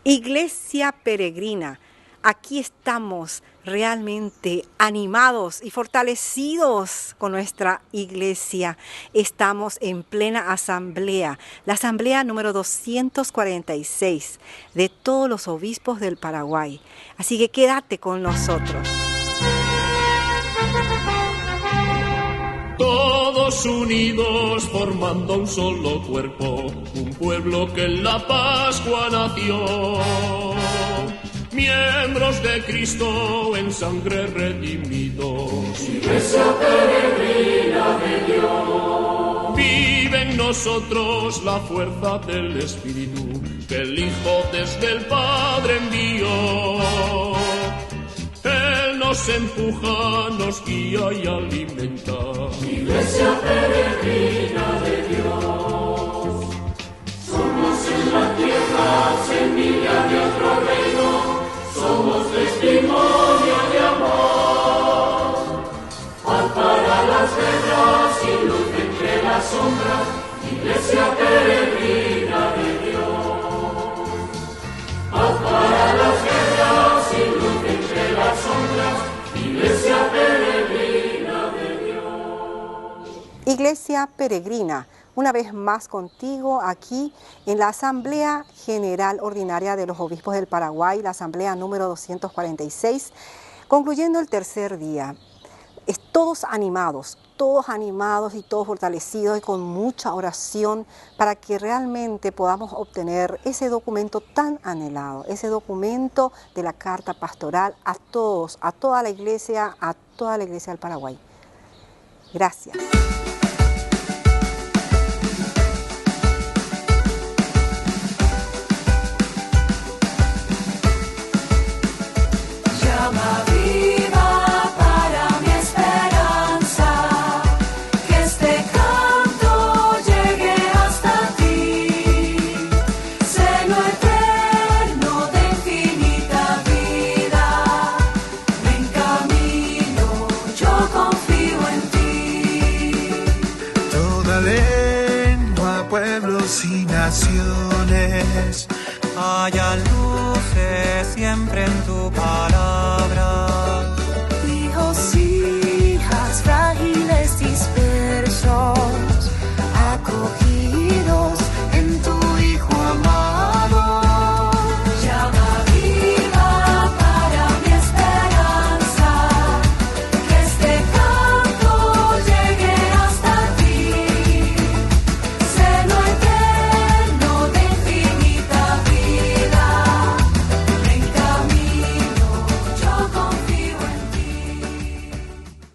Iglesia peregrina, aquí estamos realmente animados y fortalecidos con nuestra iglesia. Estamos en plena asamblea, la asamblea número 246 de todos los obispos del Paraguay. Así que quédate con nosotros. Todos unidos formando un solo cuerpo, un pueblo que en la Pascua nació. Miembros de Cristo en sangre redimidos, Iglesia peregrina de Dios. Vive en nosotros la fuerza del Espíritu que el Hijo desde el Padre envió. Él nos empuja, nos guía y alimenta. Iglesia peregrina de Dios. Somos en la tierra semilla de otro reino. Somos testimonio de amor. Paz para las guerras y luz entre las sombras. Iglesia peregrina de Dios. Paz para las guerras y luz entre las sombras. Iglesia peregrina de Dios. Iglesia peregrina, una vez más contigo aquí en la Asamblea General Ordinaria de los Obispos del Paraguay, la Asamblea número 246, concluyendo el tercer día. Todos animados y todos fortalecidos y con mucha oración para que realmente podamos obtener ese documento tan anhelado, ese documento de la Carta Pastoral a todos, a toda la Iglesia del Paraguay. Gracias. Llama viva para mi esperanza, que este canto llegue hasta ti, seno eterno de infinita vida, ven camino, yo confío en ti. Toda lengua, pueblos y naciones, haya luces siempre en tu palabra. Hijos, hijas, frágiles, dispersos, acogidos en tu Hijo amado. Llama viva para mi esperanza, que este canto llegue hasta ti, seno eterno de infinita vida, ven camino, yo confío en ti.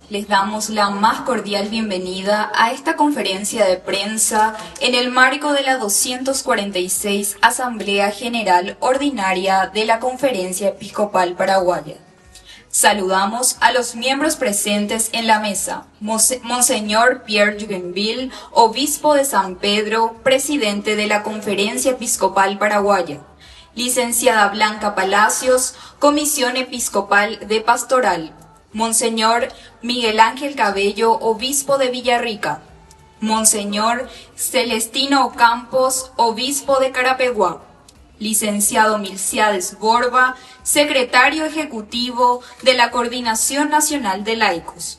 Les damos la más cordial bienvenida a esta conferencia de prensa en el marco de la 246 Asamblea General Ordinaria de la Conferencia Episcopal Paraguaya. Saludamos a los miembros presentes en la mesa. Monseñor Pierre Jugenville, obispo de San Pedro, presidente de la Conferencia Episcopal Paraguaya. Licenciada Blanca Palacios, Comisión Episcopal de Pastoral. Monseñor Miguel Ángel Cabello, obispo de Villarrica. Monseñor Celestino Campos, obispo de Carapeguá. Licenciado Milciades Borba, secretario ejecutivo de la Coordinación Nacional de Laicos.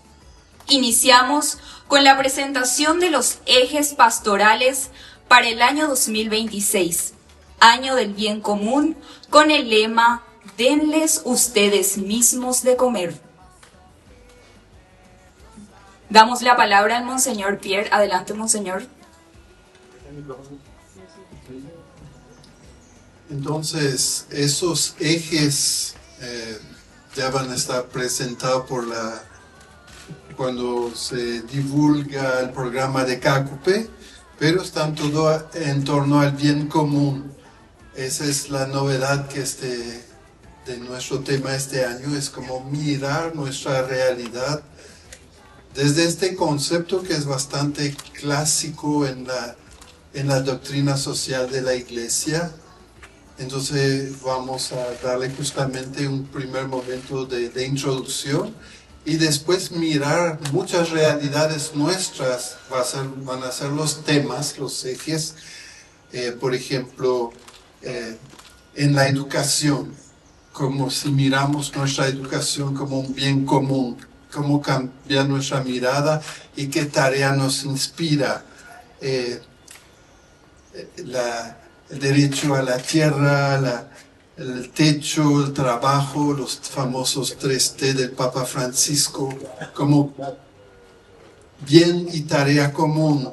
Iniciamos con la presentación de los ejes pastorales para el año 2026, año del bien común, con el lema «Denles ustedes mismos de comer». Damos la palabra al Monseñor Pierre. Adelante, Monseñor. Entonces, esos ejes ya van a estar presentados cuando se divulga el programa de CACUPE, pero están todo en torno al bien común. Esa es la novedad de nuestro tema este año, es como mirar nuestra realidad desde este concepto que es bastante clásico en la doctrina social de la Iglesia. Entonces vamos a darle justamente un primer momento de introducción y después mirar muchas realidades nuestras. Van a ser los temas, los ejes. Por ejemplo, en la educación, como si miramos nuestra educación como un bien común, cómo cambia nuestra mirada y qué tarea nos inspira. El derecho a la tierra, el techo, el trabajo, los famosos 3T del Papa Francisco, como bien y tarea común.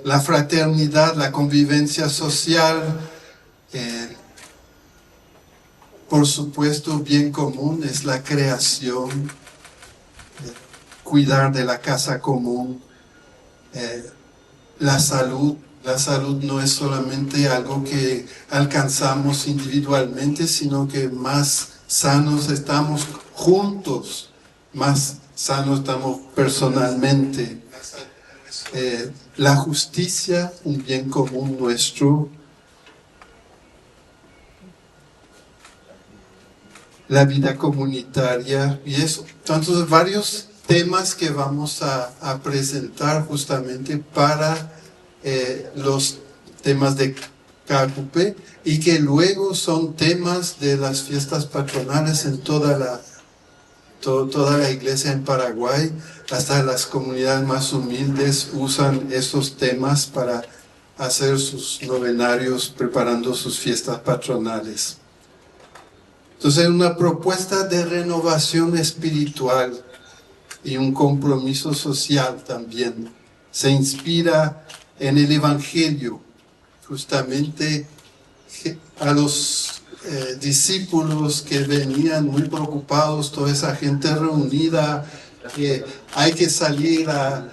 La fraternidad, la convivencia social, por supuesto, bien común es la creación, cuidar de la casa común, la salud. La salud no es solamente algo que alcanzamos individualmente, sino que más sanos estamos juntos, más sanos estamos personalmente. La justicia, un bien común nuestro. La vida comunitaria y eso. Entonces, varios temas que vamos a presentar justamente para los temas de KQP y que luego son temas de las fiestas patronales en toda la iglesia en Paraguay. Hasta las comunidades más humildes usan esos temas para hacer sus novenarios preparando sus fiestas patronales. Entonces, una propuesta de renovación espiritual y un compromiso social también. Se inspira en el Evangelio, justamente a los discípulos que venían muy preocupados, toda esa gente reunida, que hay que salir a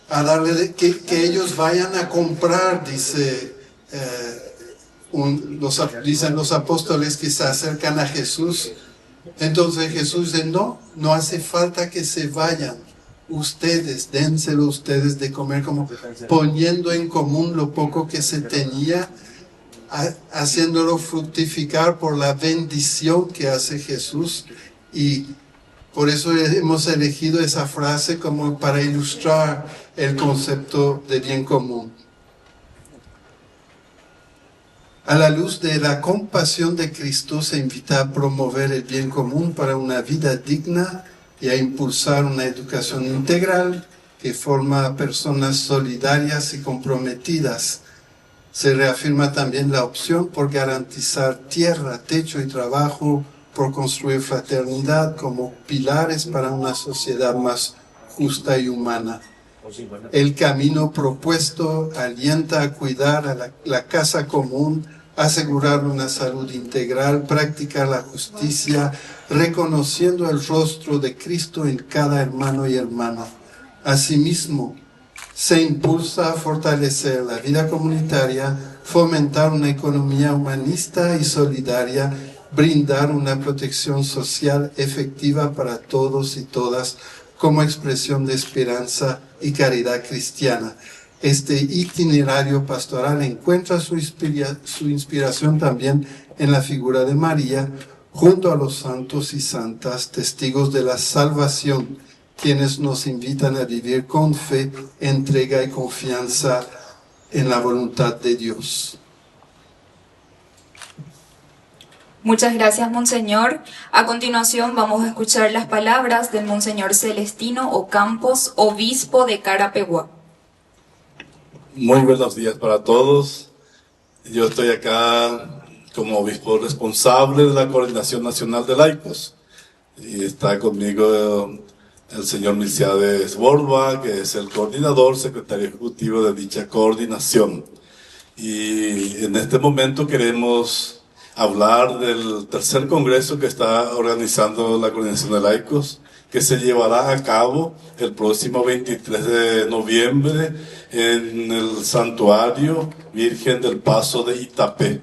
darle, que ellos vayan a comprar, dicen los apóstoles que se acercan a Jesús. Entonces Jesús dice, no hace falta que se vayan. Ustedes, dénselo ustedes de comer, como poniendo en común lo poco que se tenía, haciéndolo fructificar por la bendición que hace Jesús. Y por eso hemos elegido esa frase como para ilustrar el concepto de bien común. A la luz de la compasión de Cristo se invita a promover el bien común para una vida digna y a impulsar una educación integral que forma a personas solidarias y comprometidas. Se reafirma también la opción por garantizar tierra, techo y trabajo, por construir fraternidad como pilares para una sociedad más justa y humana. El camino propuesto alienta a cuidar a la casa común, asegurar una salud integral, practicar la justicia, reconociendo el rostro de Cristo en cada hermano y hermana. Asimismo, se impulsa a fortalecer la vida comunitaria, fomentar una economía humanista y solidaria, brindar una protección social efectiva para todos y todas como expresión de esperanza y caridad cristiana. Este itinerario pastoral encuentra su inspiración también en la figura de María, junto a los santos y santas, testigos de la salvación, quienes nos invitan a vivir con fe, entrega y confianza en la voluntad de Dios. Muchas gracias, Monseñor. A continuación vamos a escuchar las palabras del Monseñor Celestino Ocampos, obispo de Carapeguá. Muy buenos días para todos. Yo estoy acá como obispo responsable de la Coordinación Nacional de Laicos. Y está conmigo el señor Milciades Borba, que es el coordinador, secretario ejecutivo de dicha coordinación. Y en este momento queremos hablar del tercer congreso que está organizando la Coordinación de Laicos, que se llevará a cabo el próximo 23 de noviembre en el Santuario Virgen del Paso de Itapé.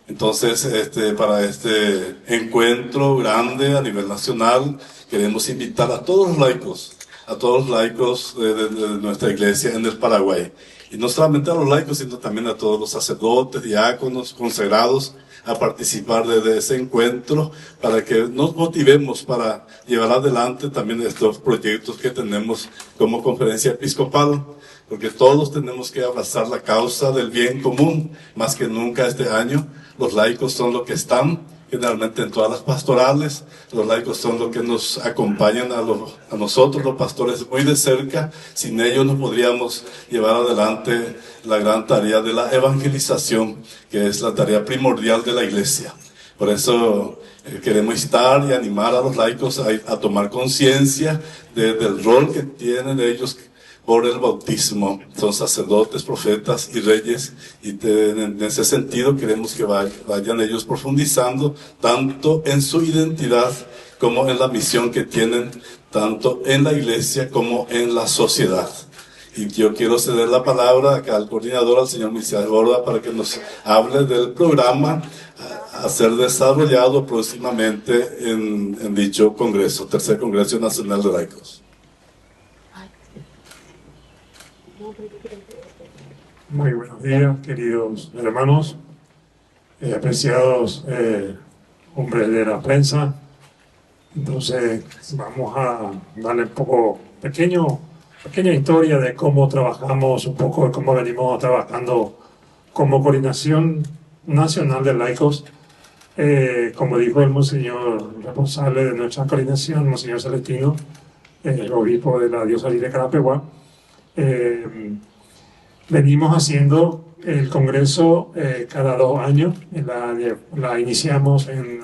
Entonces, para este encuentro grande a nivel nacional, queremos invitar a todos los laicos de nuestra iglesia en el Paraguay. Y no solamente a los laicos, sino también a todos los sacerdotes, diáconos, consagrados, a participar de ese encuentro para que nos motivemos para llevar adelante también estos proyectos que tenemos como conferencia episcopal. porque todos tenemos que abrazar la causa del bien común. Más que nunca este año, los laicos son los que están generalmente en todas las pastorales. Los laicos son los que nos acompañan a nosotros, los pastores, muy de cerca. Sin ellos no podríamos llevar adelante la gran tarea de la evangelización, que es la tarea primordial de la iglesia. Por eso queremos instar y animar a los laicos a tomar conciencia del rol que tienen ellos por el bautismo. Son sacerdotes, profetas y reyes, y en ese sentido queremos que vayan ellos profundizando tanto en su identidad como en la misión que tienen tanto en la iglesia como en la sociedad. Y yo quiero ceder la palabra acá al coordinador, al señor Misael Borda, para que nos hable del programa a ser desarrollado próximamente en dicho congreso, Tercer Congreso Nacional de Laicos. Muy buenos días, queridos hermanos, apreciados hombres de la prensa. Entonces vamos a darle un poco pequeña historia de cómo trabajamos, un poco de cómo venimos trabajando como Coordinación Nacional de Laicos. Como dijo el monseñor responsable de nuestra coordinación, monseñor Celestino, el obispo de la diócesis de Carapeguá, venimos haciendo el congreso cada 2 años. La iniciamos en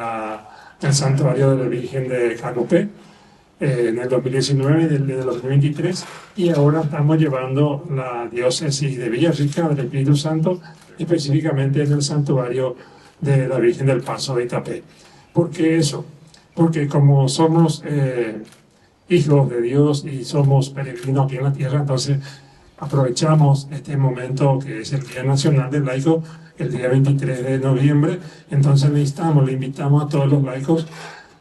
el santuario de la Virgen de Cacupé en el 2019 y en el 2023, y ahora estamos llevando la diócesis de Villarrica del Espíritu Santo, específicamente en el santuario de la Virgen del Paso de Itapé. ¿Por qué eso? Porque como somos hijos de Dios y somos peregrinos aquí en la tierra, entonces aprovechamos este momento que es el Día Nacional del Laico, el día 23 de noviembre. Entonces le invitamos a todos los laicos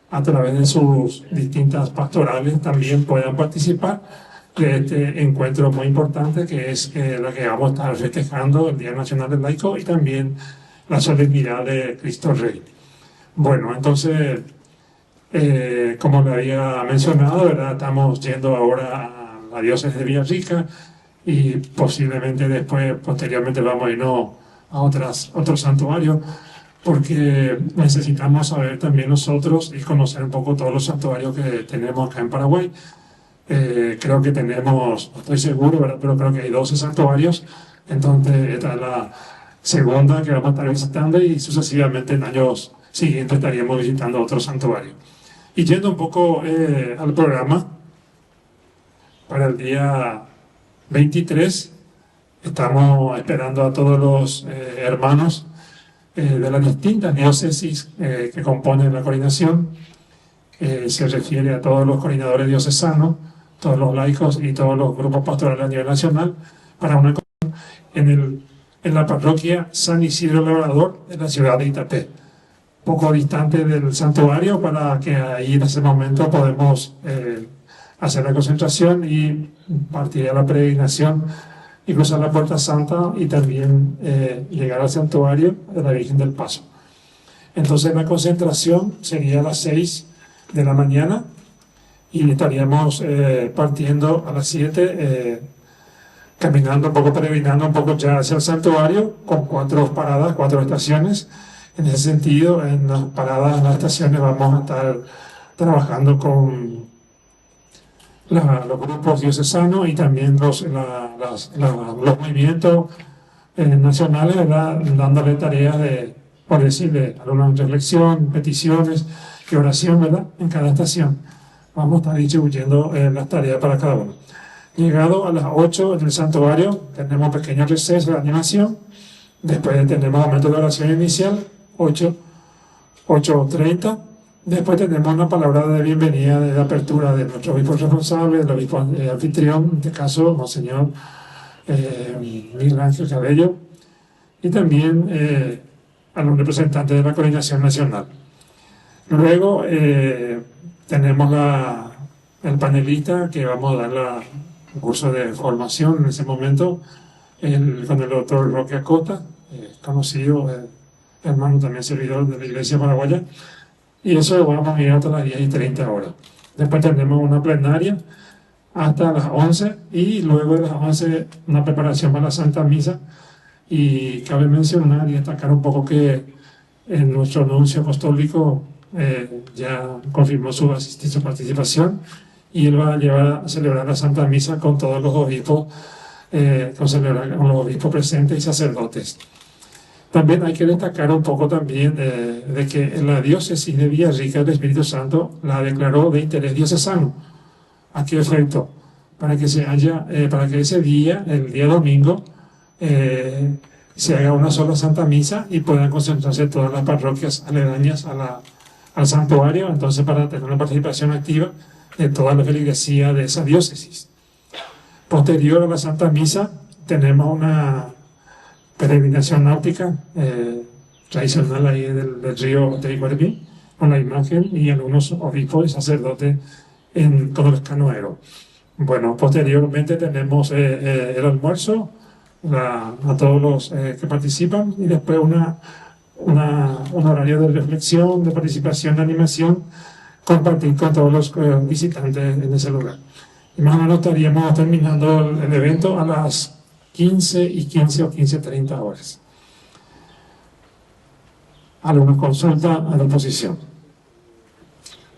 a través de sus distintas pastorales también puedan participar de este encuentro muy importante que es lo que vamos a estar festejando, el Día Nacional del Laico, y también la solemnidad de Cristo Rey. Bueno, entonces, como le había mencionado, ¿verdad? Estamos yendo ahora a la diócesis de Villarrica, y posiblemente posteriormente vamos a irnos a otros santuarios, porque necesitamos saber también nosotros y conocer un poco todos los santuarios que tenemos acá en Paraguay. Creo que tenemos, no estoy seguro, ¿verdad? Pero creo que hay 12 santuarios. Entonces esta es la segunda que vamos a estar visitando, y sucesivamente en años siguientes estaríamos visitando otros santuarios. Y yendo un poco al programa, para el día 23 estamos esperando a todos los hermanos de las distintas diócesis que componen la coordinación. Se refiere a todos los coordinadores diocesanos, todos los laicos y todos los grupos pastorales a nivel nacional, para una en la parroquia San Isidro Labrador de la ciudad de Itapé, poco distante del santuario, para que ahí en ese momento podemos hacer la concentración y partir a la peregrinación y cruzar la Puerta Santa, y también llegar al santuario de la Virgen del Paso. Entonces la concentración sería a las 6 de la mañana, y estaríamos partiendo a las 7, caminando un poco, peregrinando un poco ya hacia el santuario, con 4 paradas, 4 estaciones. En ese sentido, en las paradas, en las estaciones, vamos a estar trabajando con los grupos diocesanos y también los movimientos nacionales, ¿verdad? Dándole tareas por decirle, alguna reflexión, peticiones y oración, ¿verdad? En cada estación. Vamos a estar distribuyendo las tareas para cada uno. Llegado a las 8 en el santuario, tenemos pequeño receso de animación. Después tenemos momento de oración inicial, 8:30. Después tenemos una palabra de bienvenida, de apertura de nuestro obispo responsable, del obispo anfitrión, en este caso, monseñor Miguel Ángel Cabello, y también a los representantes de la Coordinación Nacional. Luego tenemos el panelista que vamos a dar un curso de formación en ese momento, con el doctor Roque Acota, conocido hermano también servidor de la Iglesia Paraguaya. Y eso vamos a ir hasta las 10:30 horas. Después tenemos una plenaria hasta las 11 y luego de las 11 una preparación para la Santa Misa. Y cabe mencionar y destacar un poco que nuestro nuncio apostólico ya confirmó su participación y él va a llevar a celebrar la Santa Misa con todos los obispos, con los obispos presentes y sacerdotes. También hay que destacar un poco también de que la diócesis de Villarrica el Espíritu Santo la declaró de interés diocesano. ¿A qué efecto? Para que ese día, el día domingo, se haga una sola Santa Misa y puedan concentrarse todas las parroquias aledañas al santuario, entonces para tener una participación activa de toda la feligresía de esa diócesis. Posterior a la Santa Misa tenemos una peregrinación náutica tradicional ahí del río Teiguerbí, con la imagen y algunos obispos y sacerdotes con los canoeros. Bueno, posteriormente tenemos el almuerzo a todos los que participan y después un horario de reflexión, de participación, de animación, compartir con todos los visitantes en ese lugar. Y más o menos estaríamos terminando el evento a las 15:15 o 15:30 horas. ¿Alguna consulta a la oposición?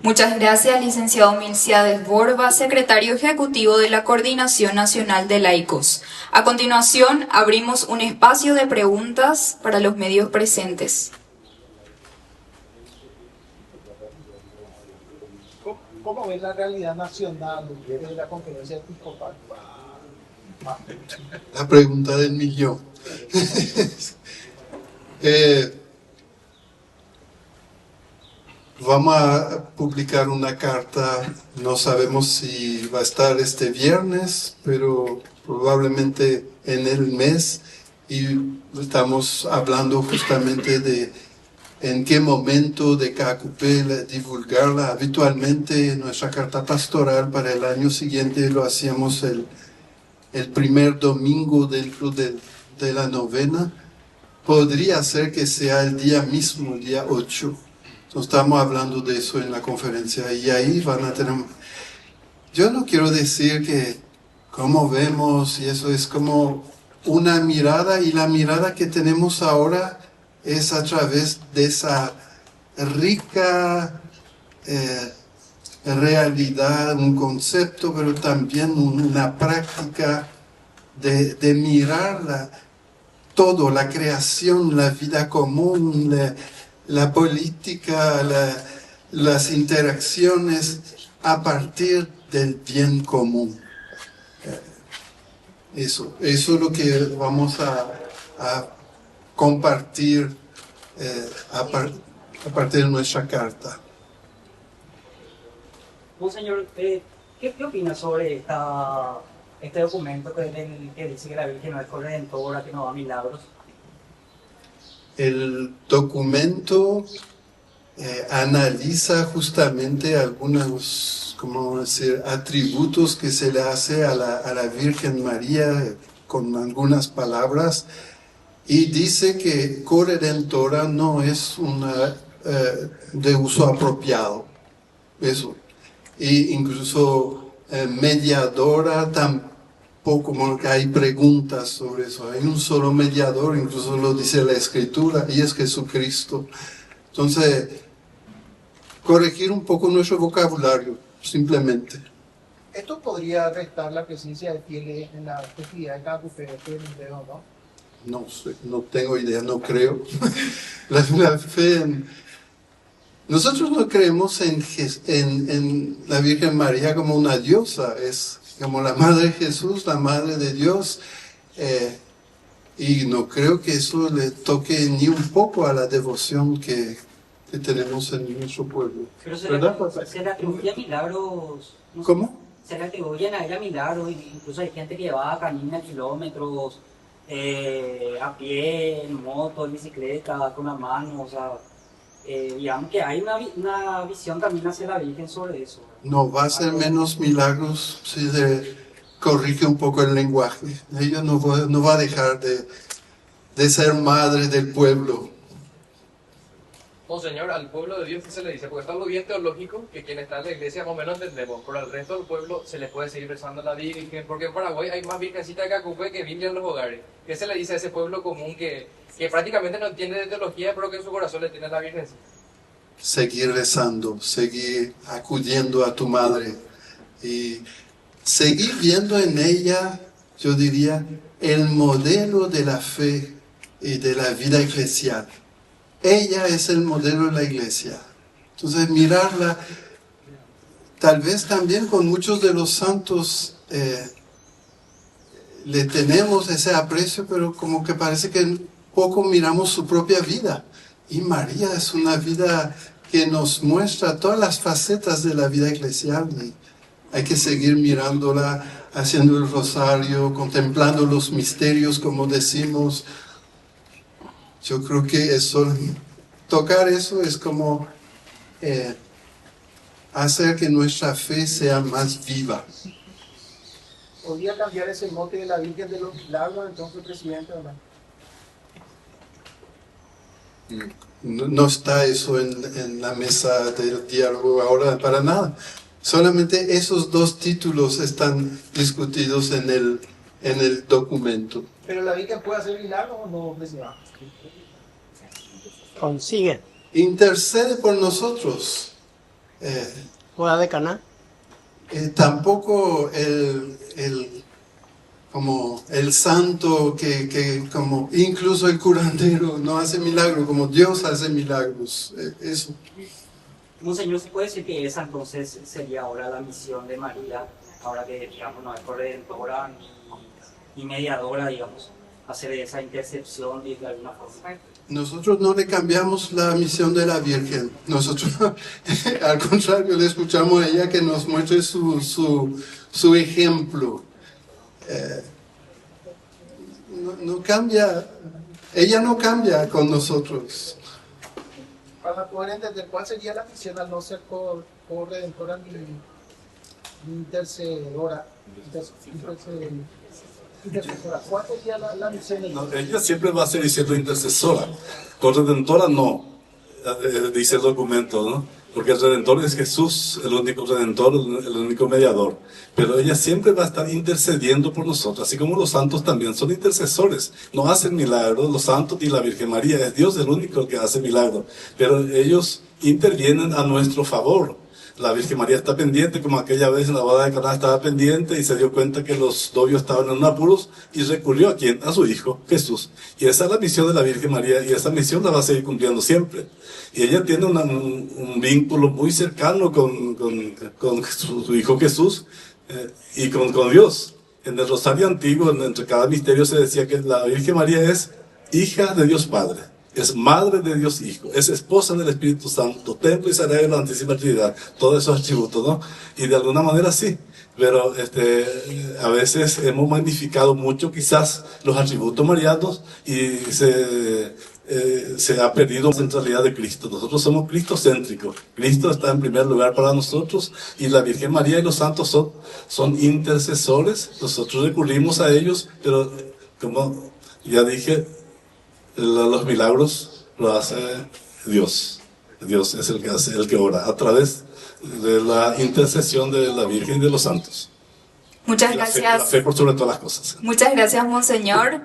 Muchas gracias, licenciado Milciades Borba, secretario ejecutivo de la Coordinación Nacional de Laicos. A continuación, abrimos un espacio de preguntas para los medios presentes. ¿Cómo ves la realidad nacional de la conferencia episcopal? La pregunta del millón. Vamos a publicar una carta, no sabemos si va a estar este viernes, pero probablemente en el mes, y estamos hablando justamente de en qué momento de KQP divulgarla. Habitualmente nuestra carta pastoral para el año siguiente lo hacíamos el primer domingo dentro de la novena. Podría ser que sea el día mismo, el día 8. Entonces, estamos hablando de eso en la conferencia y ahí van a tener... Yo no quiero decir que cómo vemos y eso es como una mirada, y la mirada que tenemos ahora es a través de esa rica realidad, un concepto, pero también una práctica de mirar todo, la creación, la vida común, la política, las interacciones a partir del bien común. Eso es lo que vamos a compartir a partir de nuestra carta. Monseñor, ¿qué opina sobre este documento que dice que la Virgen no es corredentora, que no da milagros? El documento analiza justamente algunos, ¿cómo decir?, atributos que se le hace a la Virgen María con algunas palabras, y dice que corredentora no es una de uso apropiado, eso, y incluso mediadora tampoco. Como que hay preguntas sobre eso. Hay un solo mediador, incluso lo dice la Escritura, y es Jesucristo. Entonces, corregir un poco nuestro vocabulario, simplemente. ¿Esto podría restar la presencia de fieles en la festividad de KQP, ¿no? No sé, no tengo idea, no creo. la fe Nosotros no creemos en la Virgen María como una diosa, es como la Madre de Jesús, la Madre de Dios, y no creo que eso le toque ni un poco a la devoción que tenemos en nuestro pueblo. Pero se le atribuyen milagros. No sé, ¿Cómo? Se le atribuyen a ella milagros, incluso hay gente que va a caminar kilómetros, a pie, en moto, en bicicleta, con la mano, o sea, digamos que hay una visión también hacia la Virgen sobre eso. No va a ser menos milagros si se corrige un poco el lenguaje. Ella no va a dejar de ser madre del pueblo. Monseñor, al pueblo de Dios, ¿qué se le dice? Porque es algo bien teológico que quien está en la iglesia más o menos entendemos, pero al resto del pueblo se le puede seguir rezando a la Virgen, porque en Paraguay hay más virgencitas de Cacupé que Biblia en los hogares. ¿Qué se le dice a ese pueblo común que prácticamente no entiende de teología, pero que en su corazón le tiene a la Virgencita? Seguir rezando, seguir acudiendo a tu madre y seguir viendo en ella, yo diría, el modelo de la fe y de la vida eclesial. Ella es el modelo de la iglesia. Entonces mirarla, tal vez también con muchos de los santos le tenemos ese aprecio, pero como que parece que poco miramos su propia vida. Y María es una vida que nos muestra todas las facetas de la vida eclesial y hay que seguir mirándola, haciendo el rosario, contemplando los misterios, como decimos. Yo creo que eso, tocar eso es como hacer que nuestra fe sea más viva. ¿Podría cambiar ese mote de la Virgen de los Milagros, entonces, presidente, o no? No está eso en la mesa del diálogo ahora para nada. Solamente esos dos títulos están discutidos en el documento. ¿Pero la Virgen puede hacer milagros o no, presidente? Consigue. Intercede por nosotros. ¿Juega de Caná? Tampoco como el santo que como incluso el curandero no hace milagros, como Dios hace milagros. Eso. Monseñor, ¿se puede decir que esa entonces sería ahora la misión de María, ahora que, digamos, no es corredentora ni mediadora, digamos, hacer esa intercepción de alguna forma? Nosotros no le cambiamos la misión de la Virgen. Nosotros, al contrario, le escuchamos a ella que nos muestre su ejemplo. No cambia, ella no cambia con nosotros. Para poder entender cuál sería la misión al no ser corredentora ni intercedora. ¿Cuál sería la misión? No, ella siempre va a ser diciendo intercesora. Corredentora no, dice el documento, ¿no? Porque el Redentor es Jesús, el único Redentor, el único mediador. Pero ella siempre va a estar intercediendo por nosotros, así como los santos también son intercesores. No hacen milagros, los santos y la Virgen María, es Dios el único que hace milagros. Pero ellos intervienen a nuestro favor. La Virgen María está pendiente, como aquella vez en la boda de Caná estaba pendiente y se dio cuenta que los novios estaban en apuros y recurrió ¿a quién? A su Hijo, Jesús. Y esa es la misión de la Virgen María y esa misión la va a seguir cumpliendo siempre. Y ella tiene un vínculo muy cercano con su Hijo Jesús y con Dios. En el Rosario Antiguo, entre cada misterio se decía que la Virgen María es hija de Dios Padre. Es madre de Dios Hijo, es esposa del Espíritu Santo, templo y sagrario de la Santísima Trinidad, todos esos atributos, ¿no? Y de alguna manera sí, pero a veces hemos magnificado mucho quizás los atributos marianos y se ha perdido la centralidad de Cristo. Nosotros somos cristocéntricos, Cristo está en primer lugar para nosotros y la Virgen María y los santos son intercesores, nosotros recurrimos a ellos, pero como ya dije, los milagros lo hace Dios. Dios es el que hace, el que obra a través de la intercesión de la Virgen y de los santos. Muchas gracias. La fe por sobre todas las cosas. Muchas gracias, Monseñor.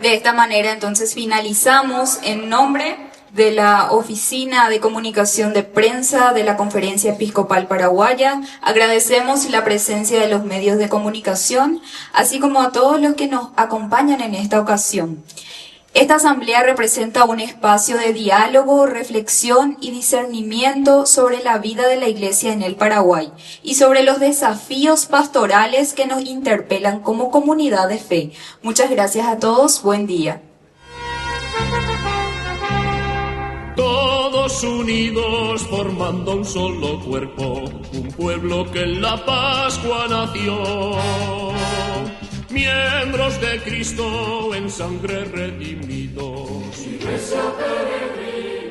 De esta manera, entonces, finalizamos en nombre de la Oficina de Comunicación de Prensa de la Conferencia Episcopal Paraguaya. Agradecemos la presencia de los medios de comunicación, así como a todos los que nos acompañan en esta ocasión. Esta asamblea representa un espacio de diálogo, reflexión y discernimiento sobre la vida de la Iglesia en el Paraguay y sobre los desafíos pastorales que nos interpelan como comunidad de fe. Muchas gracias a todos. Buen día. Todos unidos formando un solo cuerpo, un pueblo que en la Pascua nació. Miembros de Cristo en sangre redimidos. Iglesia peregrina.